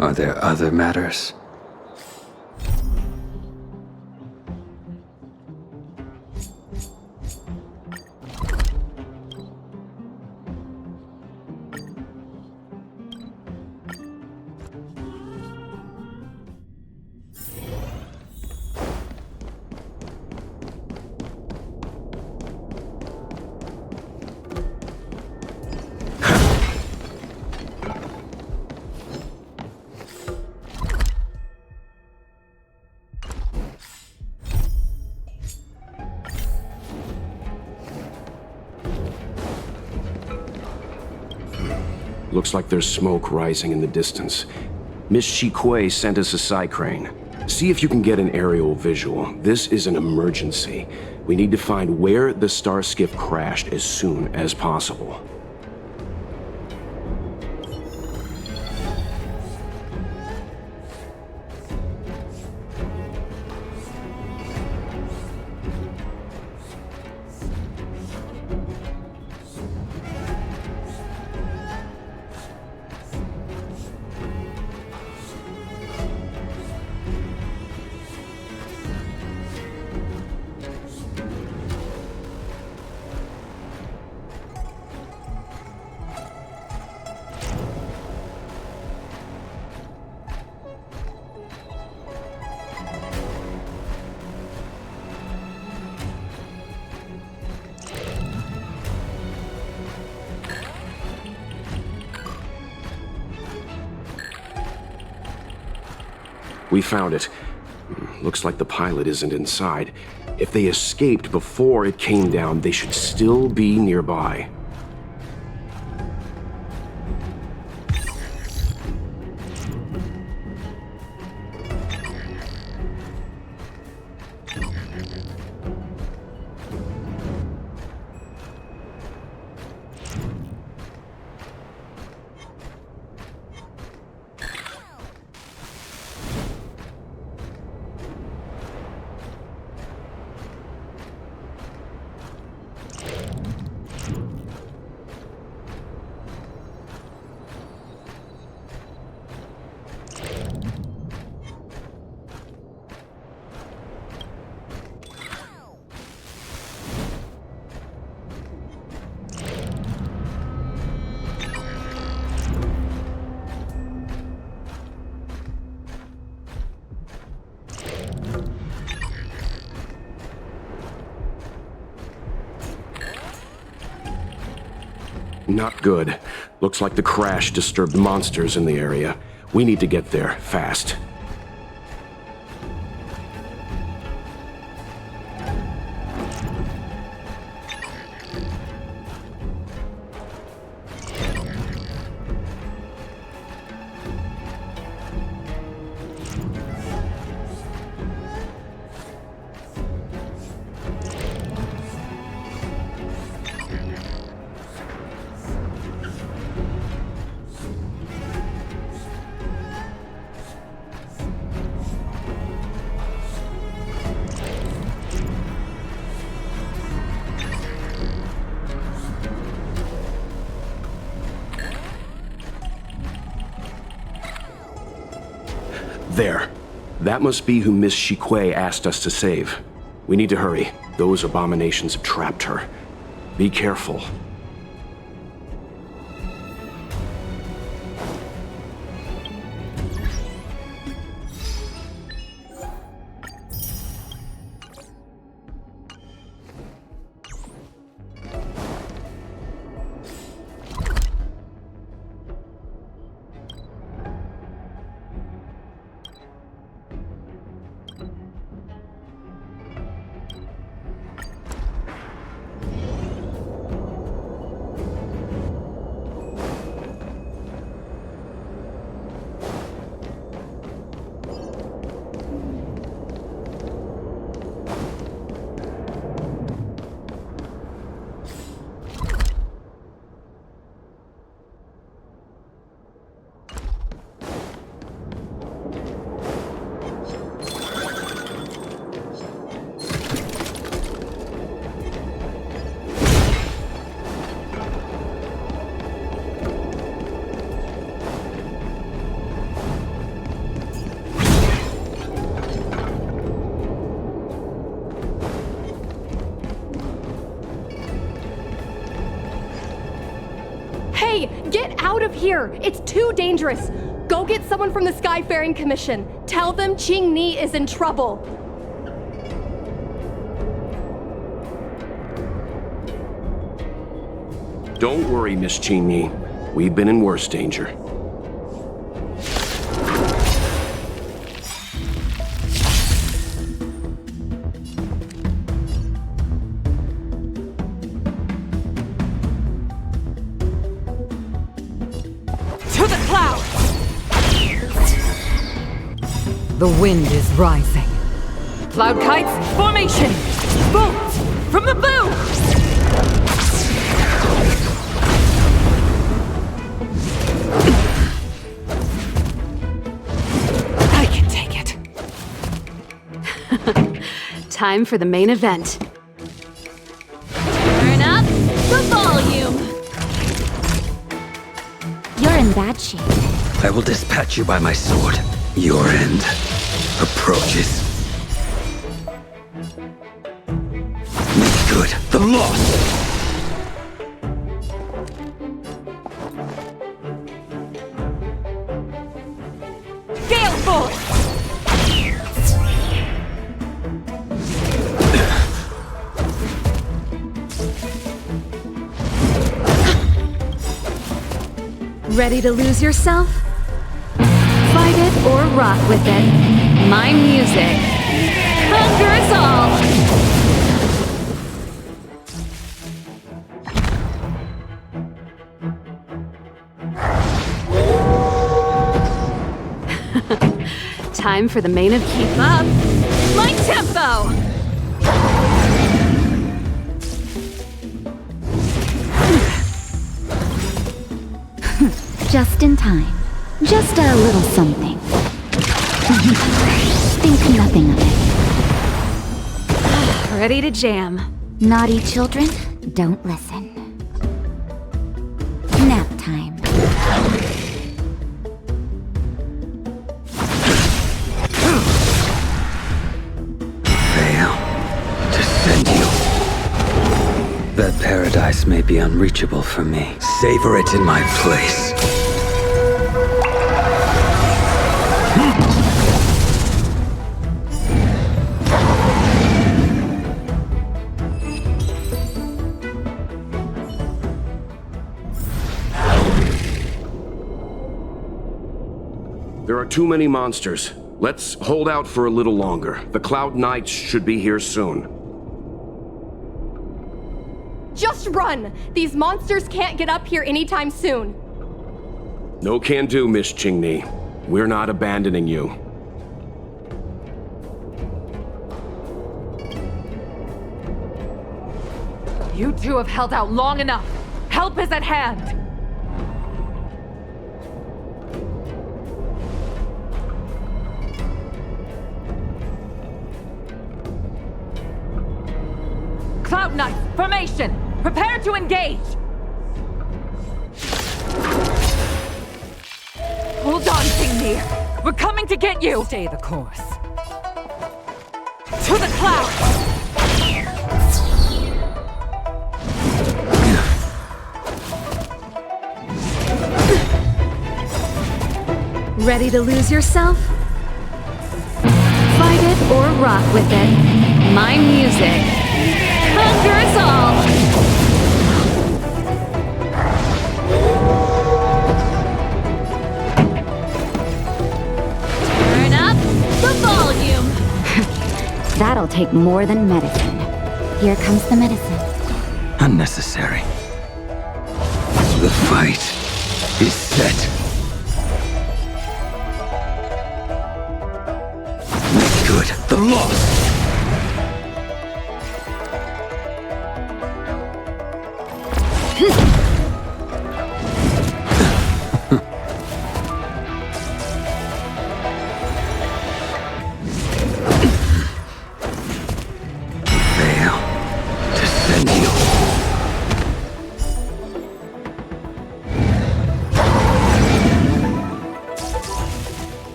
Are there other matters? Looks like there's smoke rising in the distance. Miss Qingque sent us a side crane. See if you can get an aerial visual. This is an emergency. We need to find where the star skiff crashed as soon as possible. We found it. Looks like the pilot isn't inside. If they escaped before it came down, they should still be nearby. Not good. Looks like the crash disturbed monsters in the area. We need to get there, fast. There. That must be who Miss Qingque asked us to save. We need to hurry. Those abominations have trapped her. Be careful. Get out of here! It's too dangerous! Go get someone from the Skyfaring Commission. Tell them Qingque is in trouble. Don't worry, Miss Qingque. We've been in worse danger. To the clouds! The wind is rising. Cloud kites, formation! Bolts from the boom! I can take it. Time for the main event. Turn up the volume! You're in bad shape. I will dispatch you by my sword. Your end approaches. Make good the loss! Gale Force! Ready to lose yourself? Fight it or rock with it. My music conquers all! Time for the main event. Keep up my tempo! Just in time. Just a little something. Think nothing of it. Ready to jam. Naughty children, don't listen. Nap time. Fail to send you. That paradise may be unreachable for me. Savor it in my place. There are too many monsters. Let's hold out for a little longer. The Cloud Knights should be here soon. Just run! These monsters can't get up here anytime soon. No can do, Miss Qingque. We're not abandoning you. You two have held out long enough. Help is at hand. Cloud Knights, formation! Prepare to engage! Hold on, Qingque! We're coming to get you! Stay the course. To the clouds! Ready to lose yourself? Fight it or rock with it. My music conquers all! Turn up the volume! That'll take more than medicine. Here comes the medicine. Unnecessary. The fight is set. Make good the loss! Fail to send you.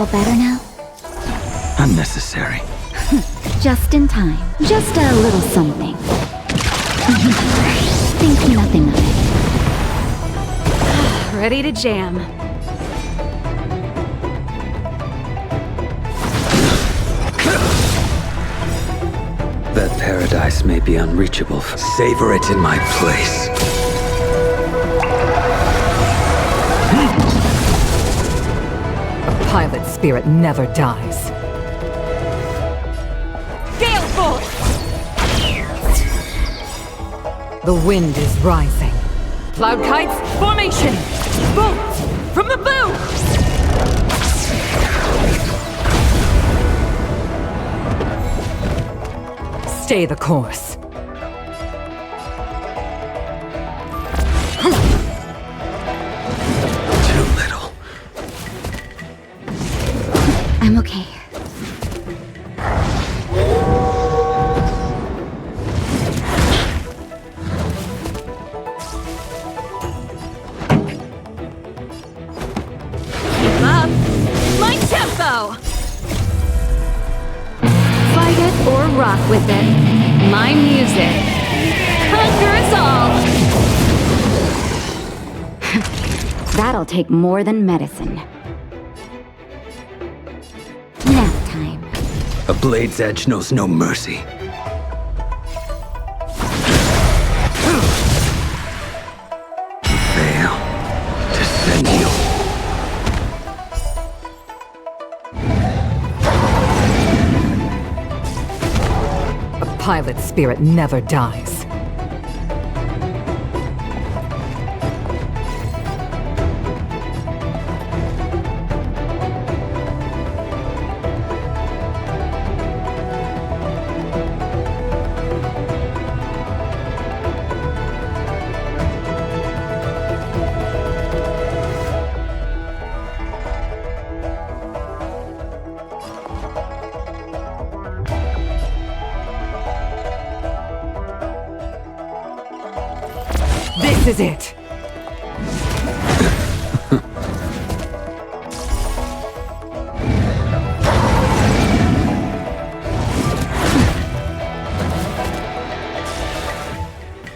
all better now? Unnecessary. Just in time. Just a little something. Think nothing of it. Ready to jam. That paradise may be unreachable. Savor it in my place. A pilot spirit never dies. Gale Force! The wind is rising. Cloud kites, formation! Bolts! From the bow! Stay the course. Too little. I'm okay. Up! My tempo! Fight it or rock with it. My music conquers all! That'll take more than medicine. Nap time. A blade's edge knows no mercy. Fail to send you. A pilot spirit never dies. This is it!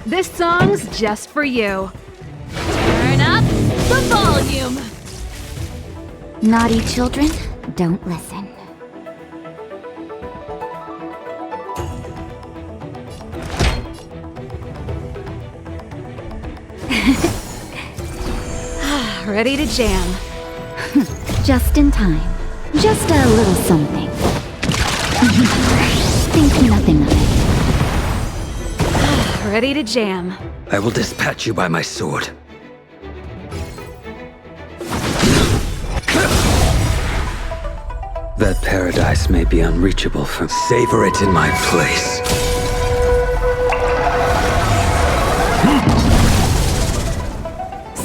This song's just for you. Turn up the volume! Naughty children, don't listen. Ready to jam. Just in time. Just a little something. Think nothing of it. Ready to jam. I will dispatch you by my sword. That paradise may be unreachable from. Savor it in my place.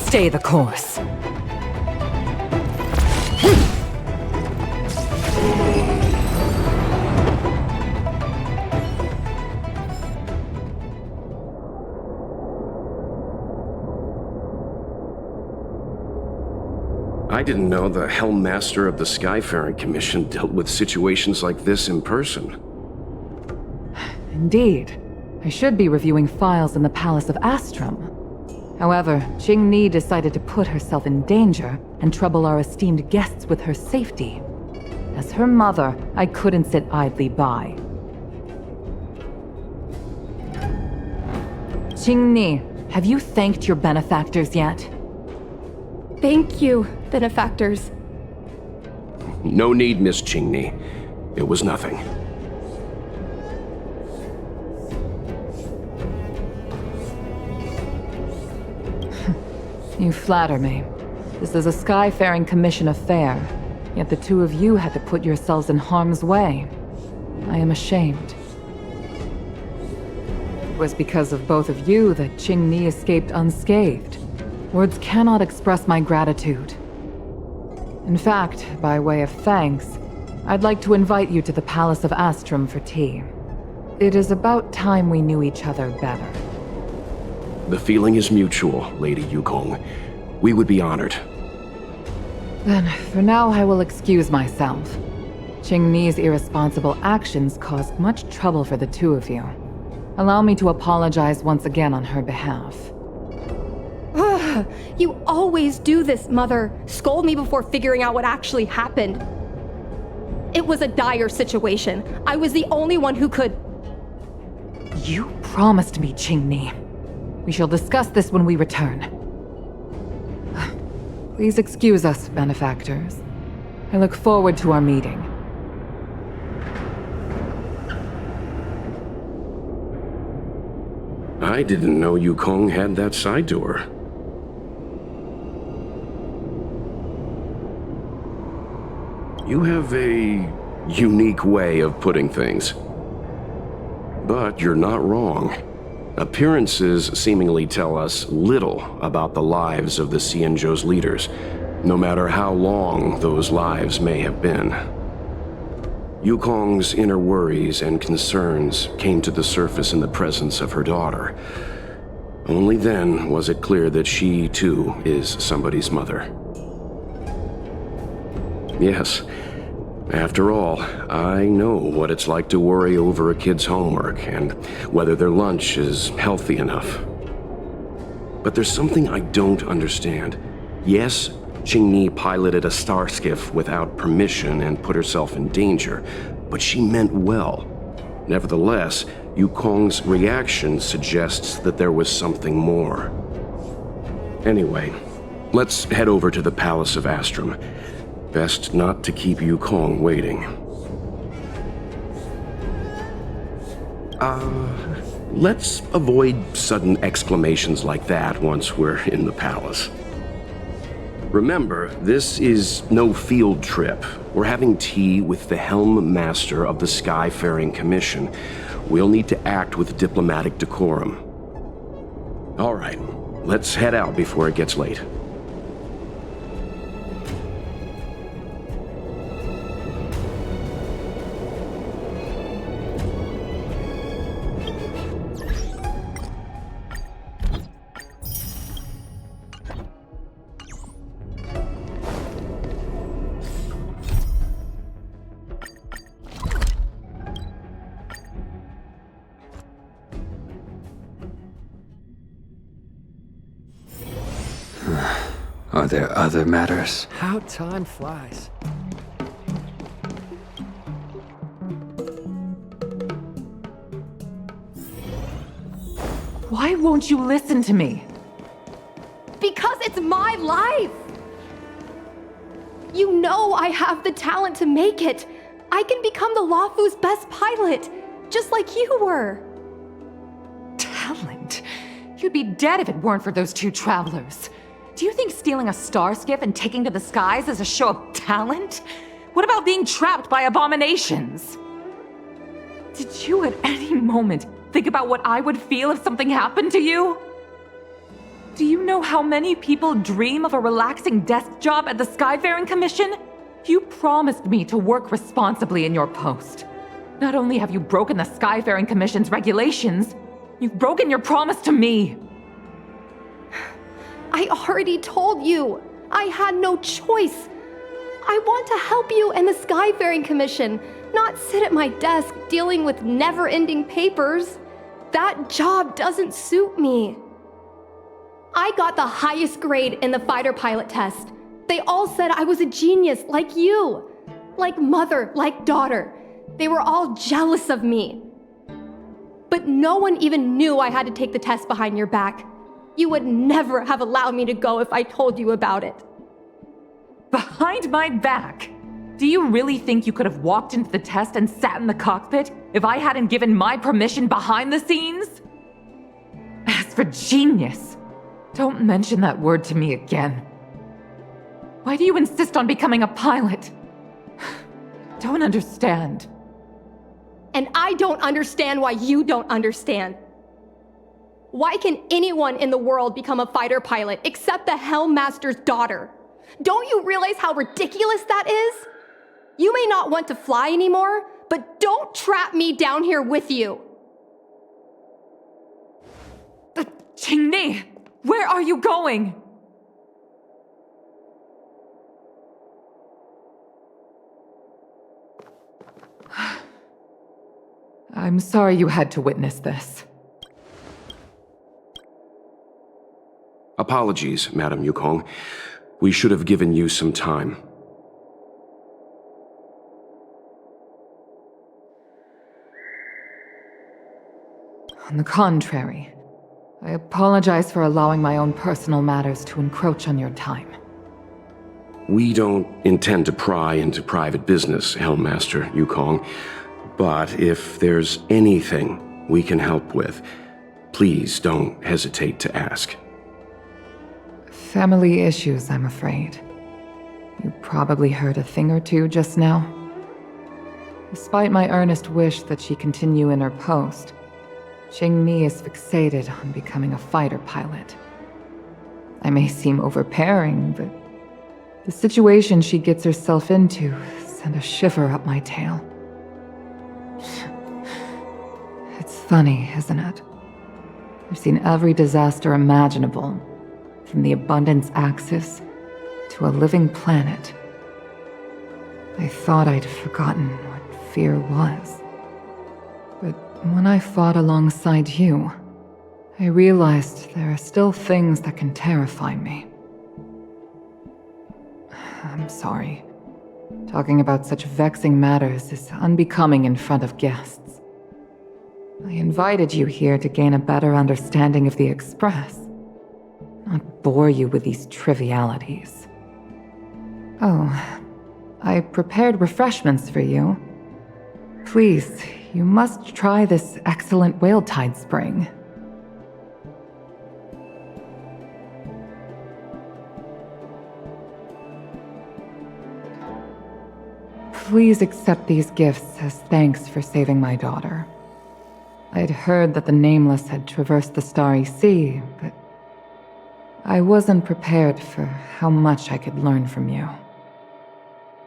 Stay the course. I didn't know the Helm Master of the Skyfaring Commission dealt with situations like this in person. Indeed. I should be reviewing files in the Palace of Astrum. However, Qingque decided to put herself in danger and trouble our esteemed guests with her safety. As her mother, I couldn't sit idly by. Qingque, have you thanked your benefactors yet? Thank you, benefactors. No need, Miss Qingque. It was nothing. You flatter me. This is a Skyfaring Commission affair, yet the two of you had to put yourselves in harm's way. I am ashamed. It was because of both of you that Qingque escaped unscathed. Words cannot express my gratitude. In fact, by way of thanks, I'd like to invite you to the Palace of Astrum for tea. It is about time we knew each other better. The feeling is mutual, Lady Yukong. We would be honored. Then, for now, I will excuse myself. Qingque's irresponsible actions caused much trouble for the two of you. Allow me to apologize once again on her behalf. You always do this, Mother. Scold me before figuring out what actually happened. It was a dire situation. I was the only one who could... You promised me, Qingque. We shall discuss this when we return. Please excuse us, benefactors. I look forward to our meeting. I didn't know Yukong had that side to her. You have a unique way of putting things. But you're not wrong. Appearances seemingly tell us little about the lives of the Xianzhou's leaders, no matter how long those lives may have been. Yukong's inner worries and concerns came to the surface in the presence of her daughter. Only then was it clear that she, too, is somebody's mother. Yes, after all, I know what it's like to worry over a kid's homework and whether their lunch is healthy enough. But there's something I don't understand. Yes, Qingque piloted a star skiff without permission and put herself in danger, but she meant well. Nevertheless, Yukong's reaction suggests that there was something more. Anyway, let's head over to the Palace of Astrum. Best not to keep Yukong waiting. Let's avoid sudden exclamations like that once we're in the palace. Remember, this is no field trip. We're having tea with the Helm Master of the Skyfaring Commission. We'll need to act with diplomatic decorum. All right, let's head out before it gets late. Are there other matters? How time flies. Why won't you listen to me? Because it's my life! You know I have the talent to make it. I can become the Luofu's best pilot, just like you were. Talent? You'd be dead if it weren't for those two travelers. Do you think stealing a star skiff and taking to the skies is a show of talent? What about being trapped by abominations? Did you at any moment think about what I would feel if something happened to you? Do you know how many people dream of a relaxing desk job at the Skyfaring Commission? You promised me to work responsibly in your post. Not only have you broken the Skyfaring Commission's regulations, you've broken your promise to me. I already told you. I had no choice. I want to help you and the Skyfaring Commission, not sit at my desk dealing with never-ending papers. That job doesn't suit me. I got the highest grade in the fighter pilot test. They all said I was a genius, like you. Like mother, like daughter. They were all jealous of me. But no one even knew I had to take the test behind your back. You would never have allowed me to go if I told you about it. Behind my back? Do you really think you could have walked into the test and sat in the cockpit if I hadn't given my permission behind the scenes? As for genius, don't mention that word to me again. Why do you insist on becoming a pilot? Don't understand. And I don't understand why you don't understand. Why can anyone in the world become a fighter pilot except the Helm Master's daughter? Don't you realize how ridiculous that is? You may not want to fly anymore, but don't trap me down here with you. Qingque, where are you going? I'm sorry you had to witness this. Apologies, Madam Yukong. We should have given you some time. On the contrary, I apologize for allowing my own personal matters to encroach on your time. We don't intend to pry into private business, Helmmaster Yukong. But if there's anything we can help with, please don't hesitate to ask. Family issues, I'm afraid. You probably heard a thing or two just now. Despite my earnest wish that she continue in her post, Qingque is fixated on becoming a fighter pilot. I may seem overbearing, but the situation she gets herself into sent a shiver up my tail. It's funny, isn't it? I've seen every disaster imaginable, from the abundance axis to a living planet. I thought I'd forgotten what fear was. But when I fought alongside you, I realized there are still things that can terrify me. I'm sorry. Talking about such vexing matters is unbecoming in front of guests. I invited you here to gain a better understanding of the Express, not bore you with these trivialities. Oh, I prepared refreshments for you. Please, you must try this excellent whale tide spring. Please accept these gifts as thanks for saving my daughter. I'd heard that the Nameless had traversed the Starry Sea, but I wasn't prepared for how much I could learn from you.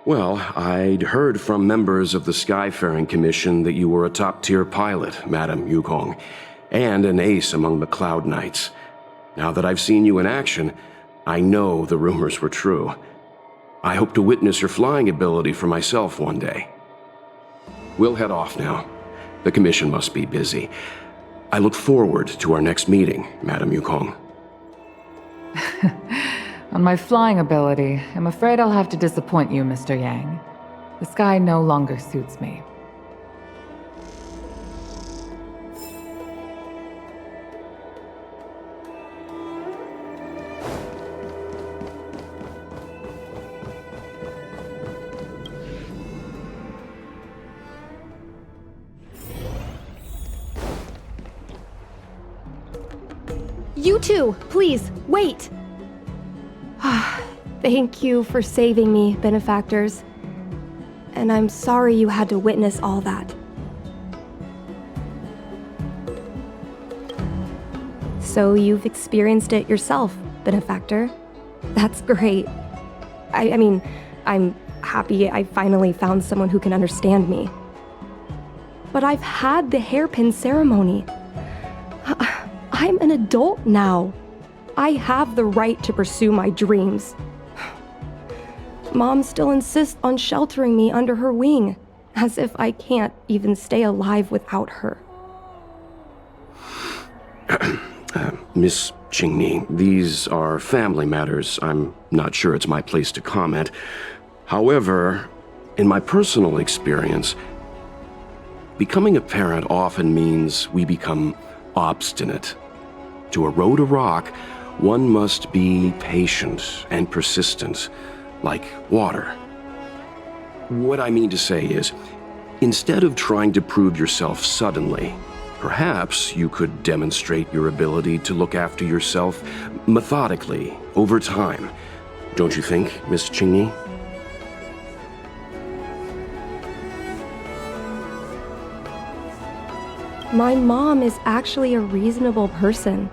Well, I'd heard from members of the Skyfaring Commission that you were a top-tier pilot, Madam Yukong, and an ace among the Cloud Knights. Now that I've seen you in action, I know the rumors were true. I hope to witness your flying ability for myself one day. We'll head off now. The Commission must be busy. I look forward to our next meeting, Madam Yukong. On my flying ability, I'm afraid I'll have to disappoint you, Mr. Yang. The sky no longer suits me. You two, please, wait! Thank you for saving me, benefactors. And I'm sorry you had to witness all that. So you've experienced it yourself, benefactor. That's great. I mean, I'm happy I finally found someone who can understand me. But I've had the hairpin ceremony. I'm an adult now. I have the right to pursue my dreams. Mom still insists on sheltering me under her wing, as if I can't even stay alive without her. Miss Qingque, these are family matters. I'm not sure it's my place to comment. However, in my personal experience, becoming a parent often means we become obstinate. To erode a rock, one must be patient and persistent, like water. What I mean to say is, instead of trying to prove yourself suddenly, perhaps you could demonstrate your ability to look after yourself methodically, over time. Don't you think, Miss Qingque? My mom is actually a reasonable person,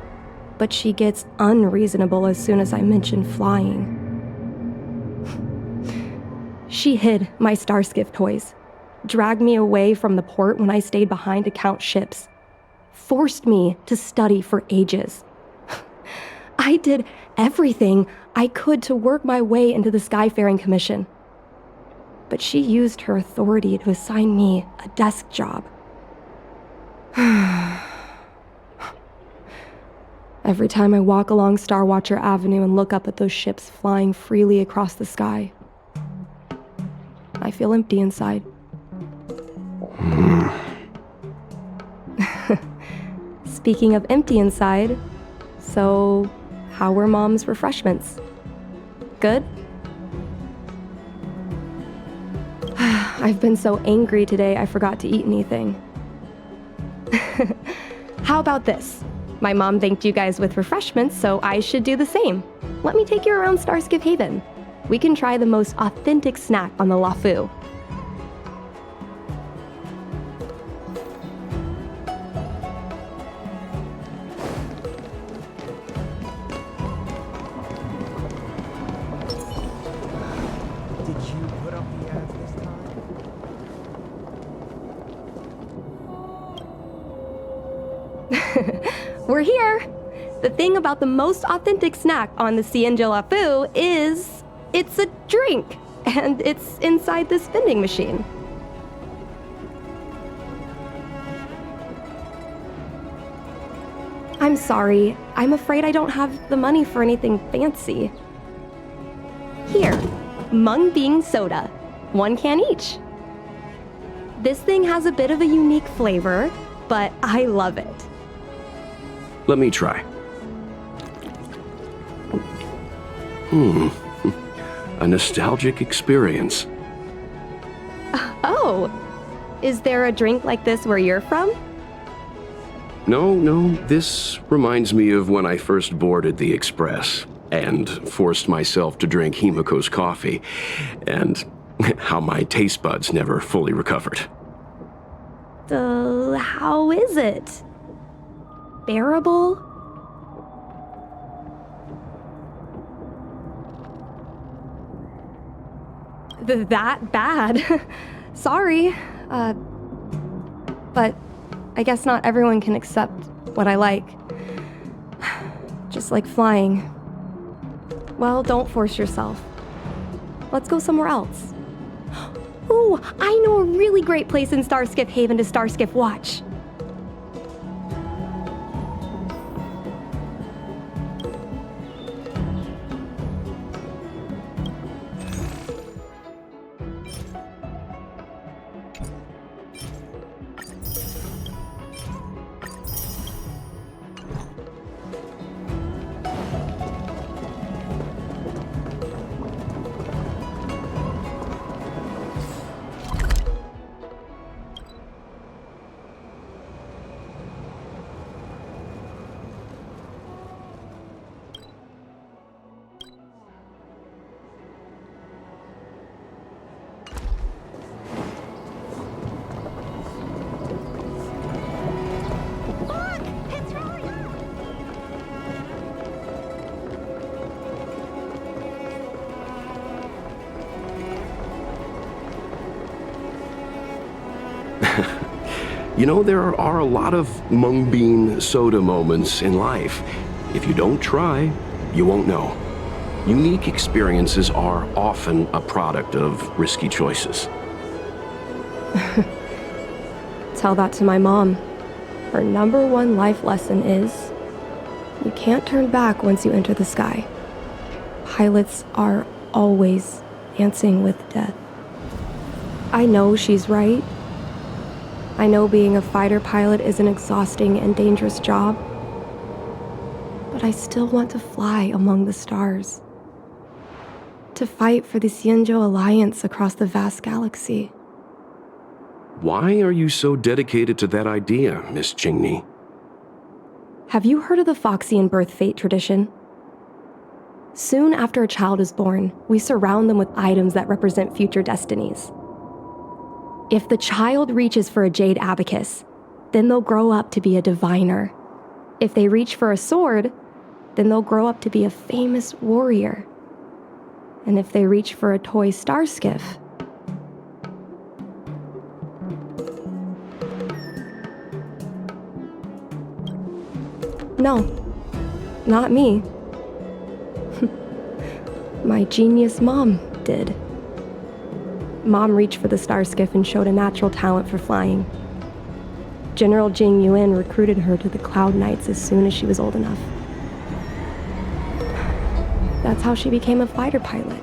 but she gets unreasonable as soon as I mention flying. She hid my Starskiff toys, dragged me away from the port when I stayed behind to count ships, forced me to study for ages. I did everything I could to work my way into the Skyfaring Commission. But she used her authority to assign me a desk job. Every time I walk along Star Watcher Avenue and look up at those ships flying freely across the sky, I feel empty inside. Speaking of empty inside, so how were Mom's refreshments? Good? I've been so angry today I forgot to eat anything. How about this? My mom thanked you guys with refreshments, so I should do the same. Let me take you around Starskip Haven. We can try the most authentic snack on the LaFu. We're here! The thing about the most authentic snack on the Qingque LaFu is it's a drink, and it's inside this vending machine. I'm sorry, I'm afraid I don't have the money for anything fancy. Here, mung bean soda, 1 can each. This thing has a bit of a unique flavor, but I love it. Let me try. A nostalgic experience. Oh, is there a drink like this where you're from? No, this reminds me of when I first boarded the Express and forced myself to drink Himeko's coffee, and how my taste buds never fully recovered. How is it? Bearable? That bad? Sorry. But I guess not everyone can accept what I like. Just like flying. Well, don't force yourself. Let's go somewhere else. Ooh, I know a really great place in Starskip Haven to Starskip watch. You know, there are a lot of mung bean soda moments in life. If you don't try, you won't know. Unique experiences are often a product of risky choices. Tell that to my mom. Her #1 life lesson is, you can't turn back once you enter the sky. Pilots are always dancing with death. I know she's right. I know being a fighter pilot is an exhausting and dangerous job, but I still want to fly among the stars. To fight for the Qingque Alliance across the vast galaxy. Why are you so dedicated to that idea, Miss Qingque? Have you heard of the Foxian birth fate tradition? Soon after a child is born, we surround them with items that represent future destinies. If the child reaches for a jade abacus, then they'll grow up to be a diviner. If they reach for a sword, then they'll grow up to be a famous warrior. And if they reach for a toy star skiff, no, not me. My genius mom did. Mom reached for the star skiff and showed a natural talent for flying. General Tingyun recruited her to the Cloud Knights as soon as she was old enough. That's how she became a fighter pilot.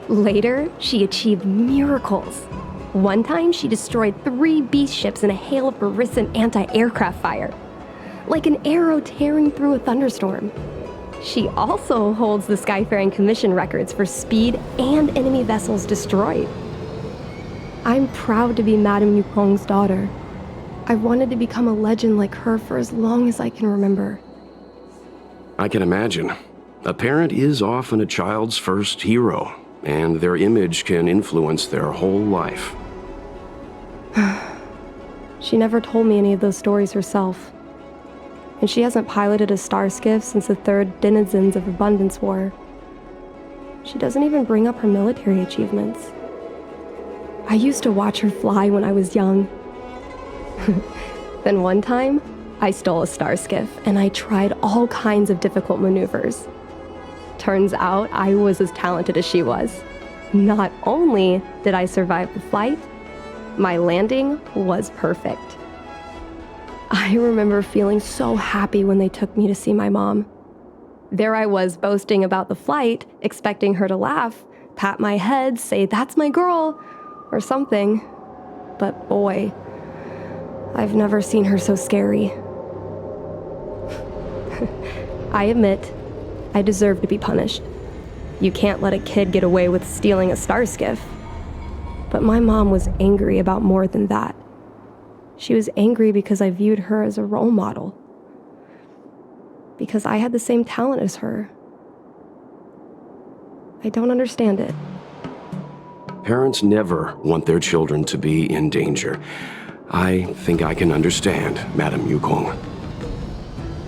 Later, she achieved miracles. One time, she destroyed 3 beast ships in a hail of Barisan anti-aircraft fire, like an arrow tearing through a thunderstorm. She also holds the Skyfaring Commission records for speed and enemy vessels destroyed. I'm proud to be Madame Yukong's daughter. I've wanted to become a legend like her for as long as I can remember. I can imagine. A parent is often a child's first hero, and their image can influence their whole life. She never told me any of those stories herself. And she hasn't piloted a star skiff since the 3rd Denizens of Abundance War. She doesn't even bring up her military achievements. I used to watch her fly when I was young. Then one time, I stole a star skiff, and I tried all kinds of difficult maneuvers. Turns out I was as talented as she was. Not only did I survive the flight, my landing was perfect. I remember feeling so happy when they took me to see my mom. There I was boasting about the flight, expecting her to laugh, pat my head, say, "That's my girl," or something. But boy, I've never seen her so scary. I admit, I deserve to be punished. You can't let a kid get away with stealing a star skiff. But my mom was angry about more than that. She was angry because I viewed her as a role model. Because I had the same talent as her. I don't understand it. Parents never want their children to be in danger. I think I can understand, Madame Yukong.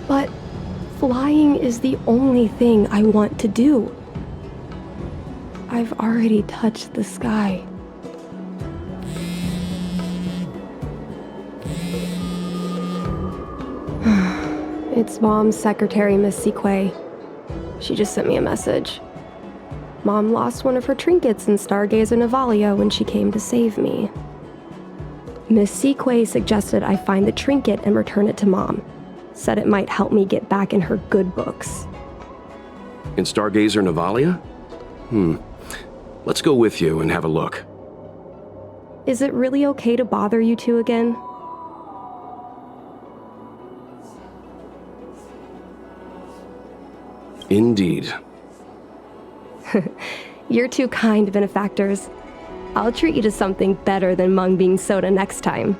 But flying is the only thing I want to do. I've already touched the sky. It's Mom's secretary, Miss Qingque. She just sent me a message. Mom lost one of her trinkets in Stargazer Navalia when she came to save me. Miss Qingque suggested I find the trinket and return it to Mom. Said it might help me get back in her good books. In Stargazer Navalia? Let's go with you and have a look. Is it really okay to bother you two again? Indeed. You're too kind, benefactors. I'll treat you to something better than mung bean soda next time.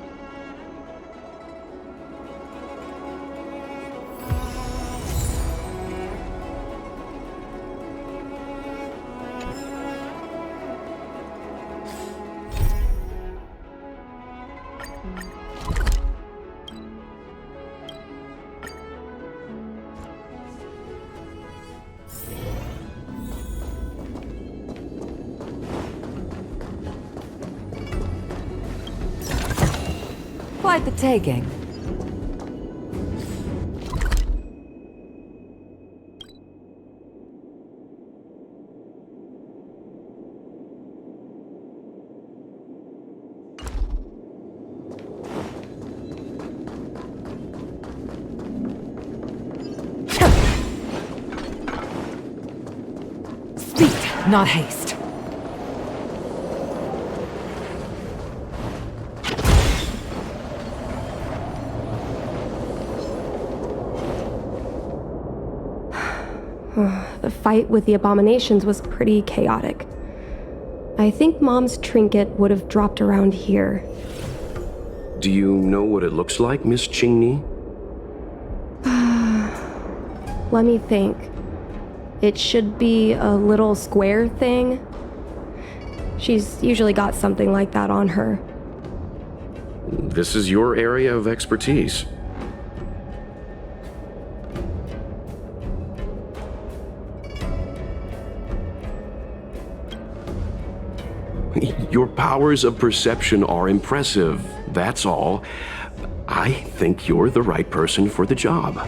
Quite the taking. Speed, not haste. The fight with the abominations was pretty chaotic. I think Mom's trinket would have dropped around here. Do you know what it looks like, Miss Qingque? Let me think. It should be a little square thing. She's usually got something like that on her. This is your area of expertise. Your powers of perception are impressive, that's all. I think you're the right person for the job.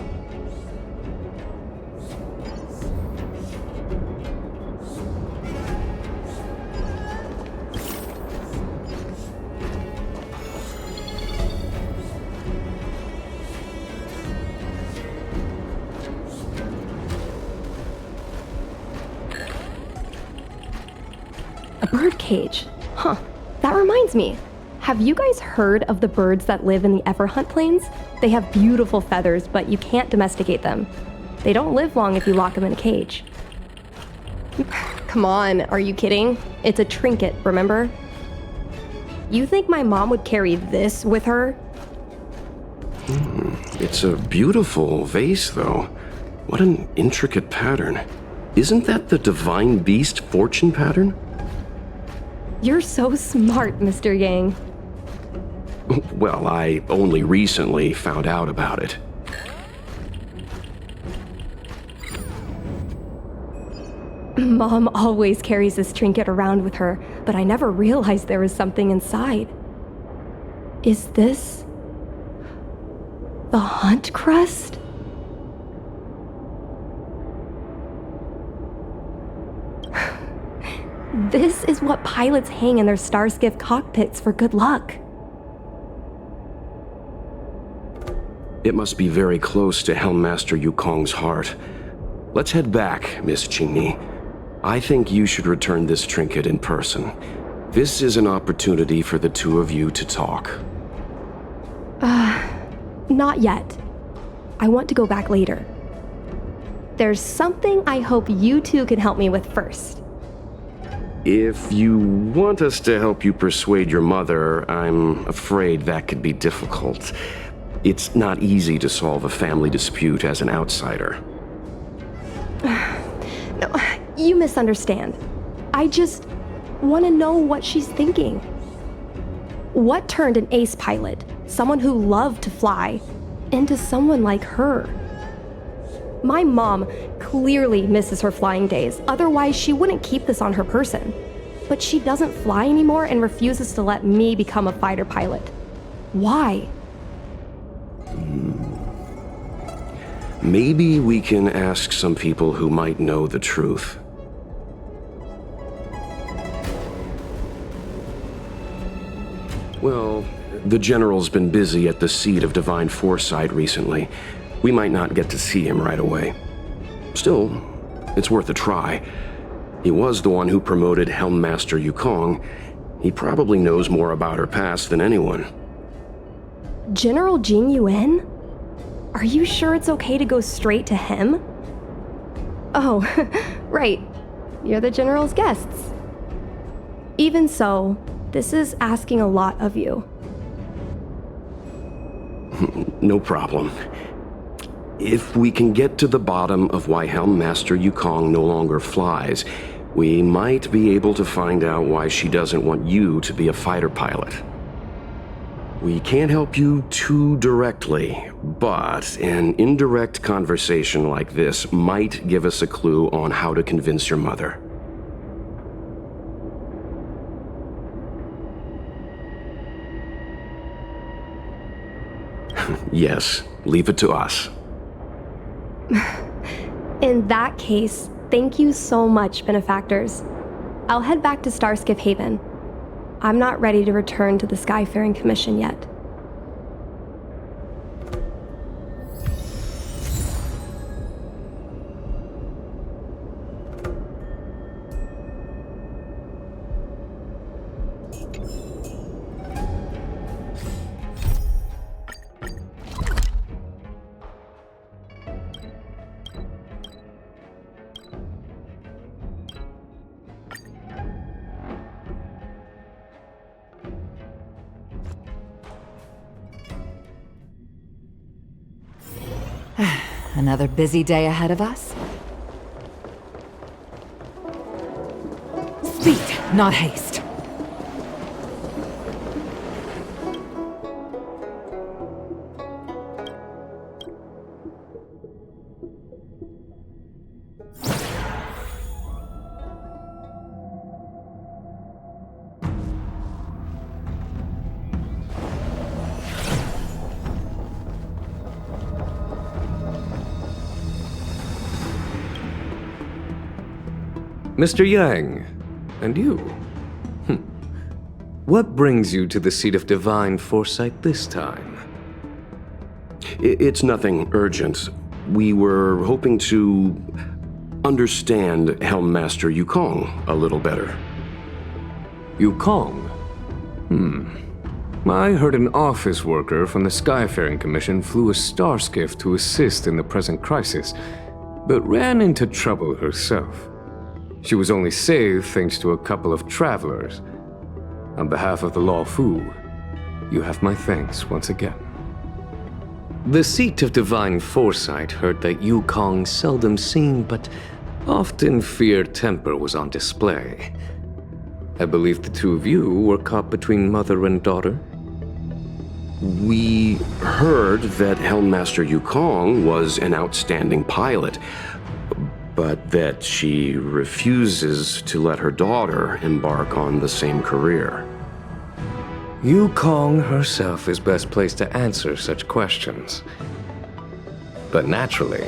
birdcage. Huh. That reminds me. Have you guys heard of the birds that live in the Everhunt Plains? They have beautiful feathers, but you can't domesticate them. They don't live long if you lock them in a cage. Come on, are you kidding? It's a trinket, remember? You think my mom would carry this with her? It's a beautiful vase, though. What an intricate pattern. Isn't that the Divine Beast fortune pattern? You're so smart, Mr. Yang. Well, I only recently found out about it. Mom always carries this trinket around with her, but I never realized there was something inside. Is this the Hunt Crest? This is what pilots hang in their Starskiff cockpits for good luck. It must be very close to Helmmaster Yukong's heart. Let's head back, Miss Qingque. I think you should return this trinket in person. This is an opportunity for the two of you to talk. Not yet. I want to go back later. There's something I hope you two can help me with first. If you want us to help you persuade your mother, I'm afraid that could be difficult. It's not easy to solve a family dispute as an outsider. No, you misunderstand. I just want to know what she's thinking. What turned an ace pilot, someone who loved to fly, into someone like her? My mom clearly misses her flying days, otherwise she wouldn't keep this on her person. But she doesn't fly anymore and refuses to let me become a fighter pilot. Why? Maybe we can ask some people who might know the truth. Well, the General's been busy at the seat of Divine Foresight recently. We might not get to see him right away. Still, it's worth a try. He was the one who promoted Helmmaster Yukong. He probably knows more about her past than anyone. General Jing Yuan? Are you sure it's okay to go straight to him? Oh, right. You're the General's guests. Even so, this is asking a lot of you. No problem. If we can get to the bottom of why Helmmaster Yukong no longer flies, we might be able to find out why she doesn't want you to be a fighter pilot. We can't help you too directly, but an indirect conversation like this might give us a clue on how to convince your mother. Yes, leave it to us. In that case, thank you so much, benefactors. I'll head back to Starskiff Haven. I'm not ready to return to the Skyfaring Commission yet. Another busy day ahead of us. Speed, not haste. Mr. Yang, and you? What brings you to the seat of Divine Foresight this time? It's nothing urgent. We were hoping to understand Helmmaster Yukong a little better. Yukong? I heard an office worker from the Skyfaring Commission flew a star skiff to assist in the present crisis, but ran into trouble herself. She was only saved thanks to a couple of travelers. On behalf of the Law Fu, you have my thanks once again. The seat of divine foresight heard that Yukong seldom seen but often feared temper was on display. I believe the two of you were caught between mother and daughter. We heard that Helmmaster Yukong was an outstanding pilot, but that she refuses to let her daughter embark on the same career. Yukong herself is best placed to answer such questions. But naturally,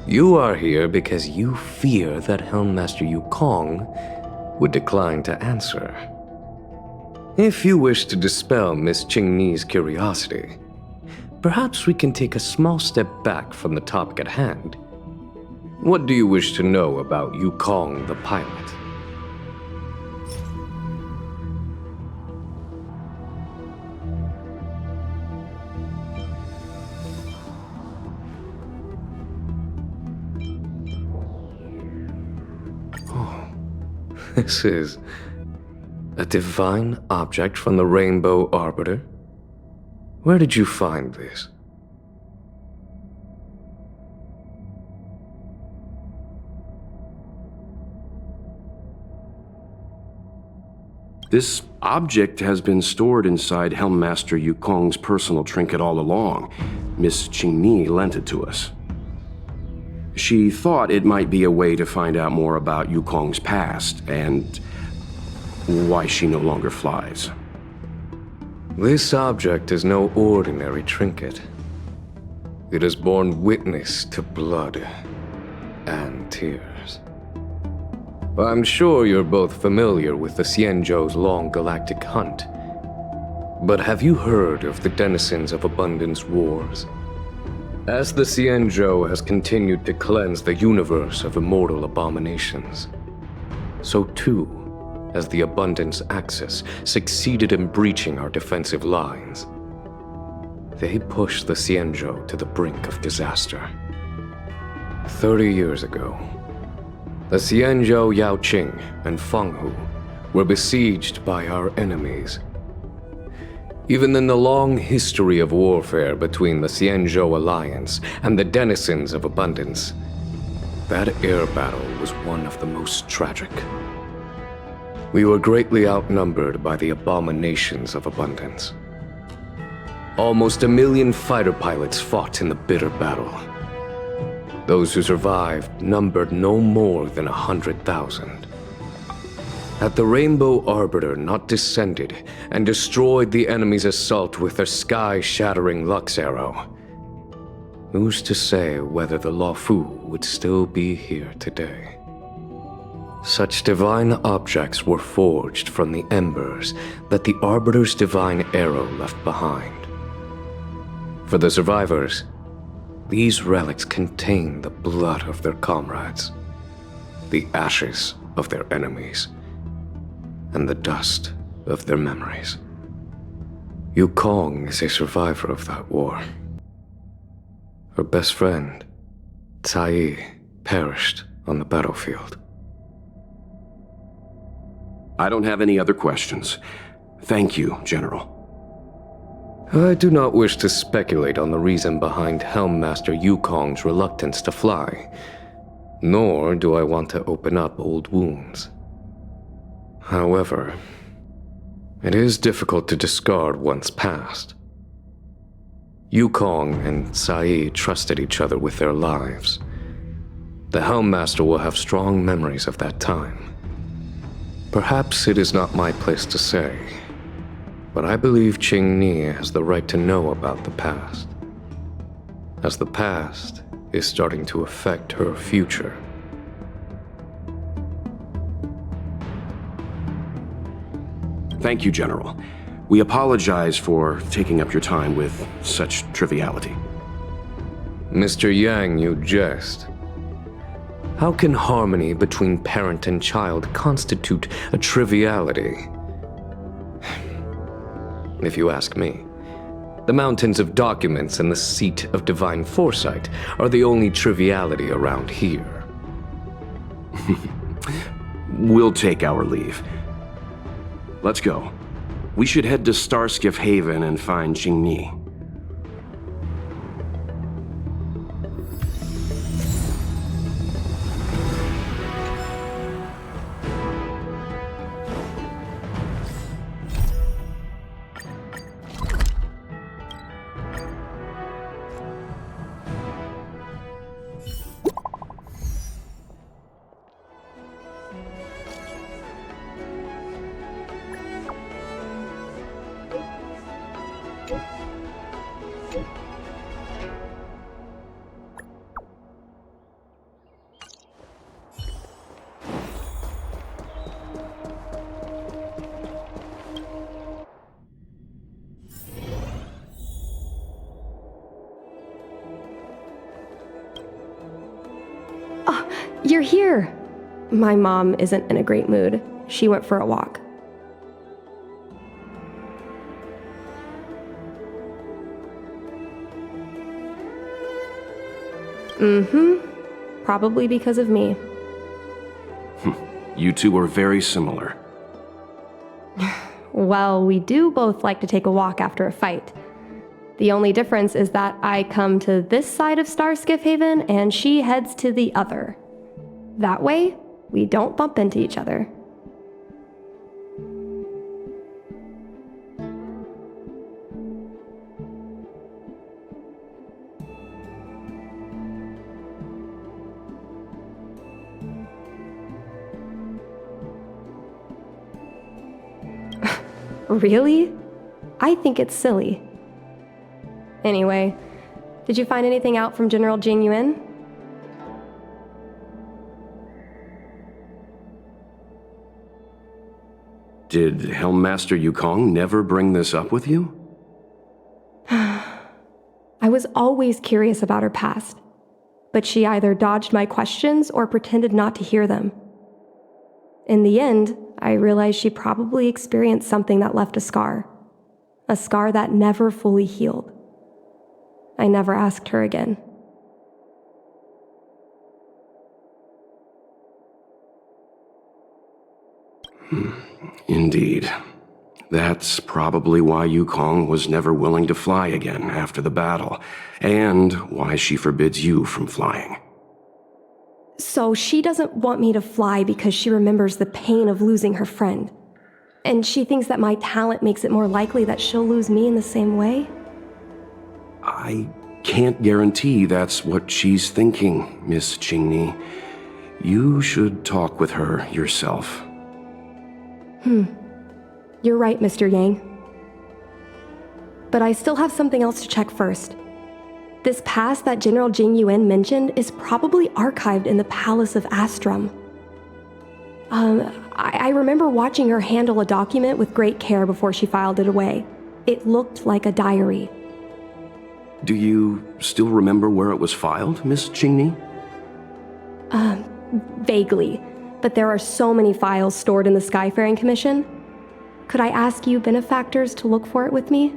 you are here because you fear that Helmmaster Yukong would decline to answer. If you wish to dispel Miss Qingque's curiosity, perhaps we can take a small step back from the topic at hand. What do you wish to know about Yukong the pilot? This is a divine object from the Rainbow Arbiter? Where did you find this? This object has been stored inside Helmmaster Yukong's personal trinket all along. Miss Qingque lent it to us. She thought it might be a way to find out more about Yukong's past and why she no longer flies. This object is no ordinary trinket. It has borne witness to blood and tears. I'm sure you're both familiar with the Xianzhou's long galactic hunt. But have you heard of the denizens of Abundance Wars? As the Xianzhou has continued to cleanse the universe of immortal abominations, so too has the Abundance Axis succeeded in breaching our defensive lines. They pushed the Xianzhou to the brink of disaster. 30 years ago, the Xianzhou Yaoqing and Fenghu were besieged by our enemies. Even in the long history of warfare between the Xianzhou Alliance and the denizens of Abundance, that air battle was one of the most tragic. We were greatly outnumbered by the abominations of Abundance. Almost 1 million fighter pilots fought in the bitter battle. Those who survived numbered no more than 100,000. Had the Rainbow Arbiter not descended and destroyed the enemy's assault with their sky-shattering Lux Arrow, who's to say whether the Law Fu would still be here today? Such divine objects were forged from the embers that the Arbiter's divine arrow left behind. For the survivors, these relics contain the blood of their comrades, the ashes of their enemies, and the dust of their memories. Yukong is a survivor of that war. Her best friend, Tsai, perished on the battlefield. I don't have any other questions. Thank you, General. I do not wish to speculate on the reason behind Helmmaster Yukong's reluctance to fly, nor do I want to open up old wounds. However, it is difficult to discard one's past. Yukong and Tsai trusted each other with their lives. The Helmmaster will have strong memories of that time. Perhaps it is not my place to say, but I believe Qingque has the right to know about the past, as the past is starting to affect her future. Thank you, General. We apologize for taking up your time with such triviality. Mr. Yang, you jest. How can harmony between parent and child constitute a triviality if you ask me. The mountains of documents and the seat of divine foresight are the only triviality around here. We'll take our leave. Let's go. We should head to Starskiff Haven and find Qingque. You're here! My mom isn't in a great mood. She went for a walk. Probably because of me. You two are very similar. Well, we do both like to take a walk after a fight. The only difference is that I come to this side of Starskiff Haven and she heads to the other. That way, we don't bump into each other. Really? I think it's silly. Anyway, did you find anything out from General Tingyun? Did Helmmaster Yukong never bring this up with you? I was always curious about her past, but she either dodged my questions or pretended not to hear them. In the end, I realized she probably experienced something that left a scar that never fully healed. I never asked her again. Indeed. That's probably why Yukong was never willing to fly again after the battle, and why she forbids you from flying. So she doesn't want me to fly because she remembers the pain of losing her friend. And she thinks that my talent makes it more likely that she'll lose me in the same way? I can't guarantee that's what she's thinking, Miss Qingque. You should talk with her yourself. You're right, Mr. Yang. But I still have something else to check first. This past that General Tingyun mentioned is probably archived in the Palace of Astrum. I remember watching her handle a document with great care before she filed it away. It looked like a diary. Do you still remember where it was filed, Miss Qingque? Vaguely, but there are so many files stored in the Skyfaring Commission. Could I ask you benefactors to look for it with me?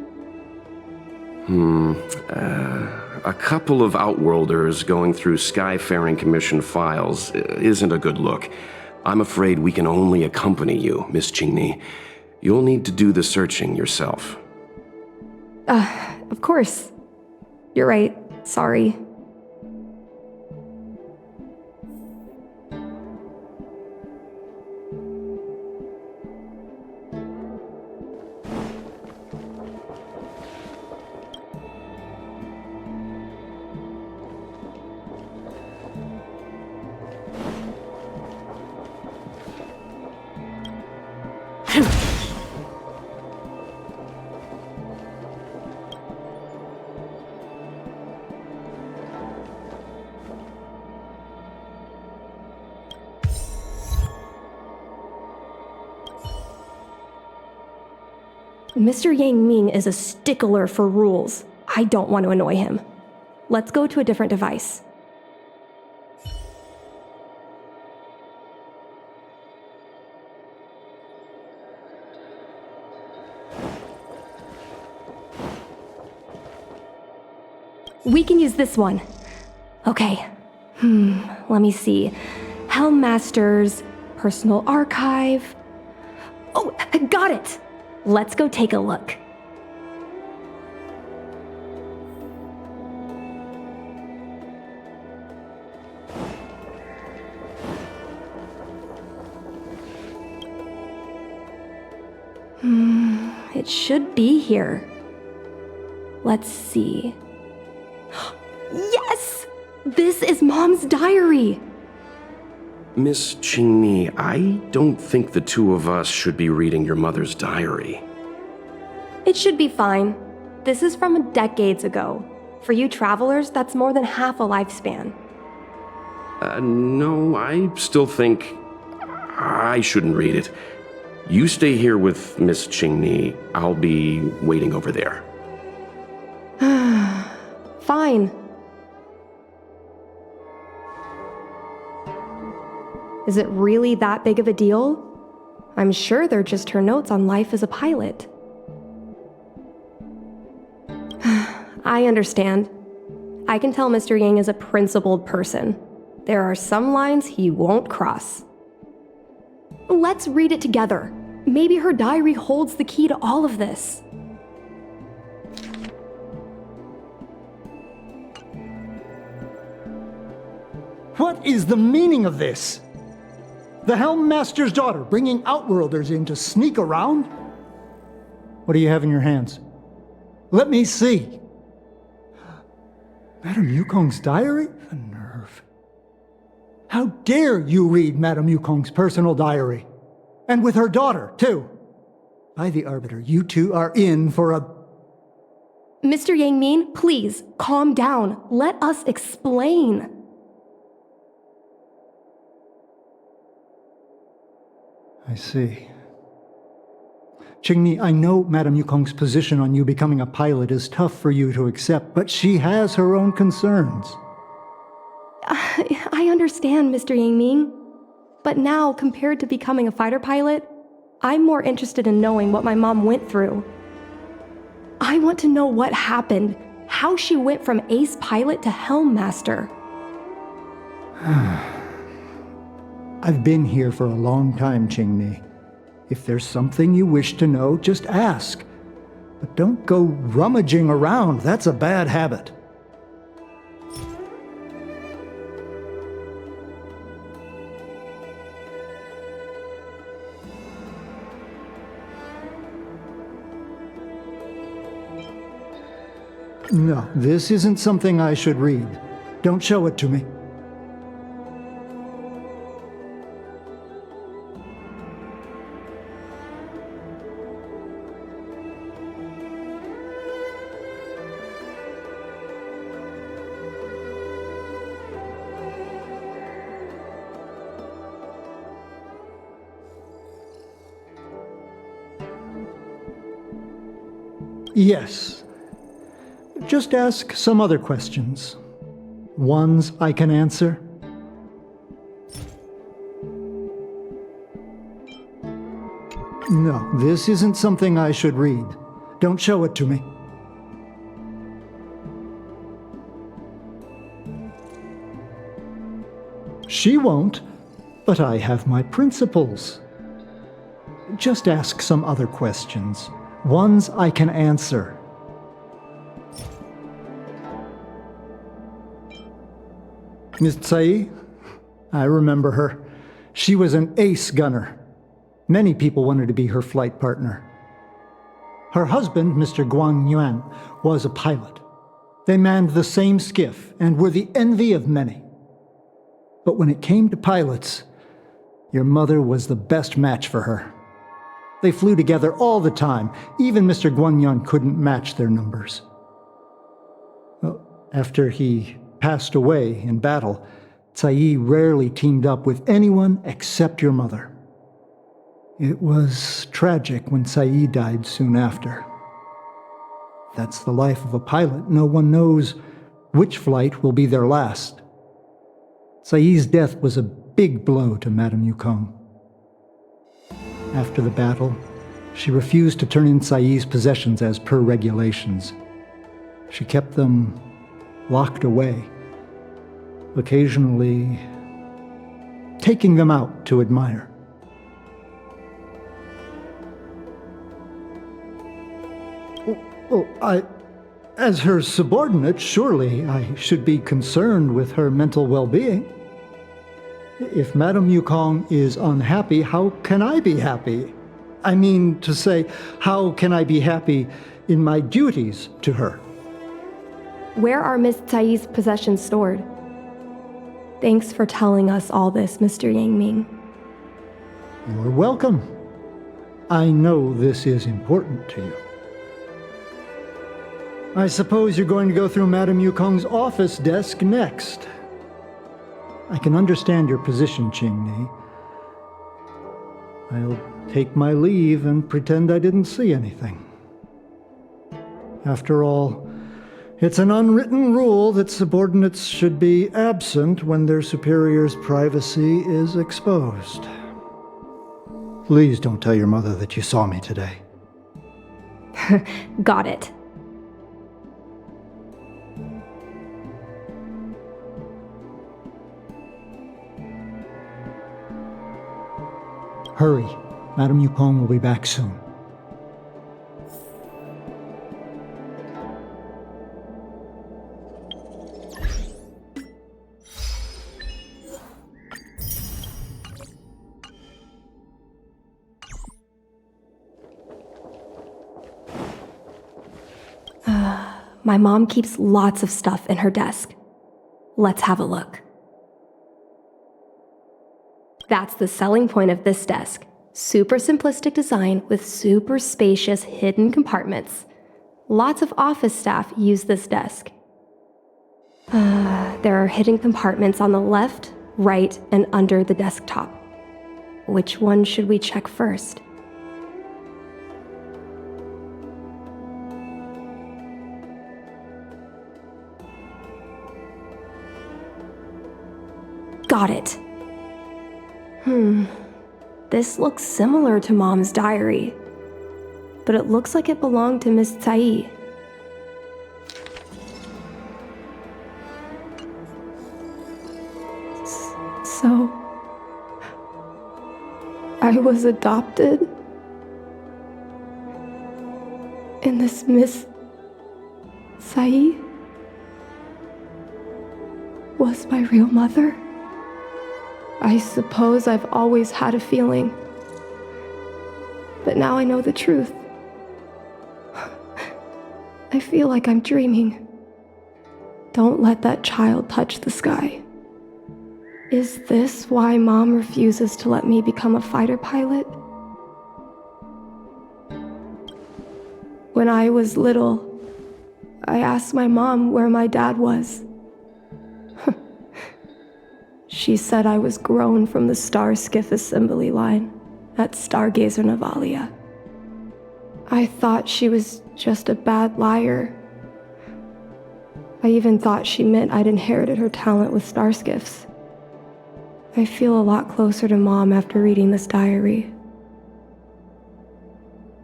A couple of Outworlders going through Skyfaring Commission files isn't a good look. I'm afraid we can only accompany you, Miss Qingque. You'll need to do the searching yourself. Of course. You're right. Sorry. Mr. Yang Ming is a stickler for rules. I don't want to annoy him. Let's go to a different device. We can use this one. Okay. Let me see. Helmmaster's personal archive. Oh, got it! Let's go take a look. It should be here. Let's see. Yes! This is Mom's diary! Miss Qingque, I don't think the two of us should be reading your mother's diary. It should be fine. This is from decades ago. For you travelers, that's more than half a lifespan. No, I still think I shouldn't read it. You stay here with Miss Qingque. I'll be waiting over there. Fine. Is it really that big of a deal? I'm sure they're just her notes on life as a pilot. I understand. I can tell Mr. Yang is a principled person. There are some lines he won't cross. Let's read it together. Maybe her diary holds the key to all of this. What is the meaning of this? The Helmmaster's daughter bringing Outworlders in to sneak around? What do you have in your hands? Let me see. Madame Yukong's diary? The nerve. How dare you read Madame Yukong's personal diary? And with her daughter, too. By the Arbiter, you two are in for a... Mr. Yang Min, please, calm down. Let us explain. I see. Qingque, I know Madame Yukong's position on you becoming a pilot is tough for you to accept, but she has her own concerns. I understand, Mr. Yang Ming. But now, compared to becoming a fighter pilot, I'm more interested in knowing what my mom went through. I want to know what happened, how she went from ace pilot to Helmmaster. I've been here for a long time, Qingque. If there's something you wish to know, just ask. But don't go rummaging around, that's a bad habit. No, this isn't something I should read. Don't show it to me. Yes. Just ask some other questions. Ones I can answer. No, this isn't something I should read. Don't show it to me. She won't, but I have my principles. Just ask some other questions. Ones I can answer. Miss Tsai? I remember her. She was an ace gunner. Many people wanted to be her flight partner. Her husband, Mr. Guang Yuan, was a pilot. They manned the same skiff and were the envy of many. But when it came to pilots, your mother was the best match for her. They flew together all the time. Even Mr. Guanyan couldn't match their numbers. Well, after he passed away in battle, Tsai rarely teamed up with anyone except your mother. It was tragic when Tsai died soon after. That's the life of a pilot. No one knows which flight will be their last. Tsai's death was a big blow to Madame Yukong. After the battle, she refused to turn in Tsai's possessions as per regulations. She kept them locked away, occasionally taking them out to admire. Well, as her subordinate, surely I should be concerned with her mental well-being. If Madame Yukong is unhappy, how can I be happy? I mean to say, how can I be happy in my duties to her? Where are Miss Tsai's possessions stored? Thanks for telling us all this, Mr. Yang Ming. You're welcome. I know this is important to you. I suppose you're going to go through Madame Yukong's office desk next. I can understand your position, Qingque. I'll take my leave and pretend I didn't see anything. After all, it's an unwritten rule that subordinates should be absent when their superior's privacy is exposed. Please don't tell your mother that you saw me today. Got it. Hurry. Madame Yukong will be back soon. My mom keeps lots of stuff in her desk. Let's have a look. That's the selling point of this desk. Super simplistic design with super spacious hidden compartments. Lots of office staff use this desk. There are hidden compartments on the left, right, and under the desktop. Which one should we check first? Got it. This looks similar to Mom's diary, but it looks like it belonged to Miss Tsai. So, I was adopted? And this Miss Tsai was my real mother? I suppose I've always had a feeling. But now I know the truth. I feel like I'm dreaming. Don't let that child touch the sky. Is this why Mom refuses to let me become a fighter pilot? When I was little, I asked my mom where my dad was. She said I was grown from the Star Skiff assembly line at Stargazer Navalia. I thought she was just a bad liar. I even thought she meant I'd inherited her talent with star skiffs. I feel a lot closer to Mom after reading this diary.